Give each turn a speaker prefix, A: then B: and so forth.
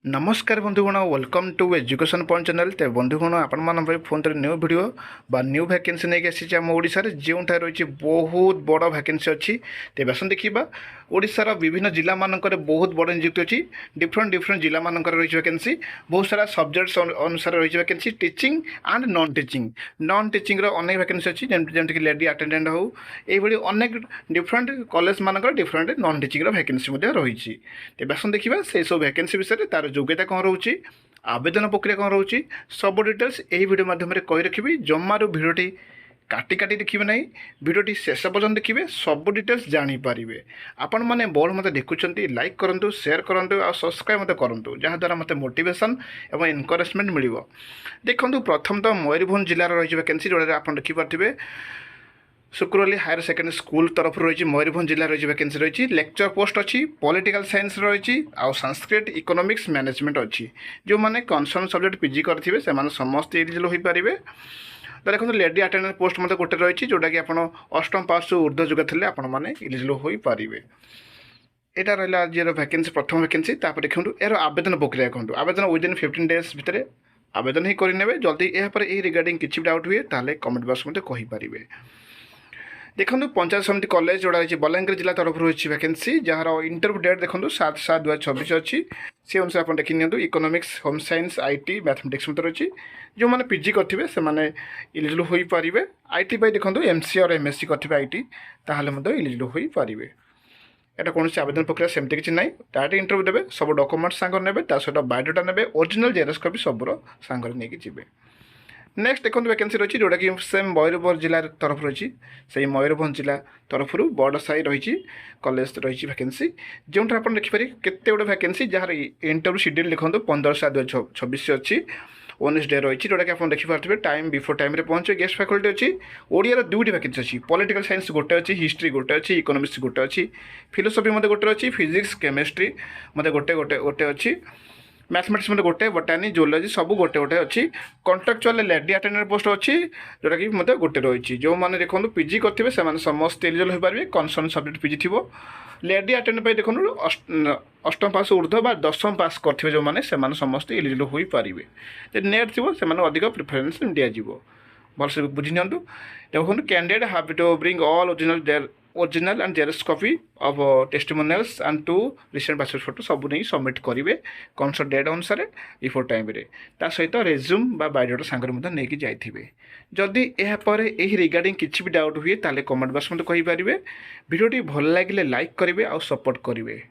A: नमस्कार बंधुगण welcome to education point channel. तो बंधुगण आपण फोन न्यू वीडियो बा न्यू वैकेंसी नहीं आसी आम ओडिशा रे जो रही बहुत बड़ वैकेंसी अच्छी। तेज आसन देखा ओडिशार विभिन्न जिला मानक बहुत बड़ नियुक्ति अच्छी। डिफरेंट डिफरेंट जिला मानक रही वैकेंसी बहुत सारा सब्जेक्ट्स अनुसार रही vacancy teaching and non teaching अनेक वैकेंसी अच्छी जमीक लेडी अटेंडेंट हो ये अनेक डिफरेंट कॉलेज मानक डिफरेंट नॉन टीचिंग वैकेंसी रही। तेज आसन देखा से सब वैकेंसी विषय तार योग्यता कौन रोचे आवेदन प्रक्रिया कौन रोचे सब डिटेल्स यही वीडियो माध्यम कही रखी। जमारू भिडटी काटी काटी देखिए ना भिडटी शेष पर्यटन देखिए सब डिटेल्स जानीपारे। आपण मैंने बहुत मत देखुं लाइक करूँ शेयर करूँ आ सब्सक्राइब मत करूँ जहाँद्वारा मत मोटिवेशन और एनकरेजमेंट मिल। देखो प्रथम तो मयूरभंज जिलार रही वैकेंसी जोड़ा आप देखिपे शुक्रली हायर सेकेंडरी स्कूल तरफ रही मयूरभंज जिला रही वैकेंसी रही। लेक्चर पोस्ट अच्छी पॉलिटिकल साइंस रही आउ संस्कृत इकोनॉमिक्स मैनेजमेंट अच्छी। जो मैंने कनसर्न सब्जेक्ट पीजी करेंगे से समस्त एलिजिबल हो पारे। तो देखो लेडी अटेंडेंट पोस्ट मत गोटे रही जोटा कि आप अष्टम पास ऊर्ध्व युग थे आपने एलिजिबल हो पारे। यहाँ रहा आज वैकेंसी प्रथम वैकेंसी देखो यार आवेदन प्रक्रिया कहूँ आवेदन विदिन 15 डेज भितर आवेदन ही करेंगे जल्दी। यहाँ रिगार्डिंग किसी भी डाउट हुए ताले कमेंट बॉक्स में कहींपारे। देखो पंचायत समिति कॉलेज जोड़ा रही बलांगीर जिला तरफ रही वैकेंसी जार इंटरव्यू डेट देखो 7/7/2026 अच्छी से अनुसार आप देखी नि economics home science IT mathematics मत रही। जो मैंने पीजी करेंगे से एलिजिबल हो पारे। आईटी देखो एमसी और एमएससी करेंगे आईटी ताहले एलिजिबल हो पारे। यहाँ कौन आवेदन प्रक्रिया सेमती किसी ना डायरेक्ट इंटरव्यू देवे सब डॉक्यूमेंट सांग ने सहित बायोडाटा ने ओरिजिनल जेरक्स कॉपी सब सांग नहीं जी। नेक्स्ट देखो वैकेंसी रही जोटा कि सेम मयूरभंज जिला तरफ रही से मयूरभंज जिला तरफ बड़ साई रही कॉलेज रही वैकेंसी जो आप देखिपारे केते गुड़े वैकेंसी जार इंटरव्यू शेड्यूल लिखो 15/7/2026 अच्छी 19 डे रही जोटा कि आप देखिपारे टाइम बिफोर टाइम पहुँचे गेस्ट फैकल्टी अच्छी। ओडिया दुईटी वैकेंसी अच्छी पॉलिटिकल साइंस गोटे अच्छी हिस्ट्री गोटे अच्छी इकोनॉमिक्स गोटे अच्छी फिलोसफी मत गोटे अच्छी फिजिक्स केमिस्ट्री मत गोटे गोटे गोटे अच्छी मैथमेटिक्स मतलब गोटे बोटानी जियोलॉजी सब गोटे गोटे अच्छी। कॉन्ट्राक्चुअल लेडी अटेंडेंट पोस्ट अच्छी जोटा कि मतलब गोटे रही। जो मैंने देखो पीजी करेंगे से समस्त एलिजिबल हो पारे कनसर्न सब्जेक्ट पीजी थी। लेडी अटेंडेंट देखो अष्टम पास ऊर्ध्व बा दशम पास करेंगे जो मैंने समस्त एलिजिबल हो पारे। नेट थी से अधिक प्रिफरेन्स दिज्व भलसे बुझी नि। देखो candidate have to bring all original and xerox copy of testimonials and 2 recent passport photo सब नहीं सबमिट करेंगे कनसर्न डेट अनुसार बिफोर टाइम सहित रेज्यूम बा बायोडाटा सांगे नहीं जाइए। जदि यापर यही रिगार्डिंग किसी भी डाउट हुए ताले कमेंट बॉक्स में कहींपारे। वीडियोटी भल लगे लाइक करेंगे और सपोर्ट करेंगे।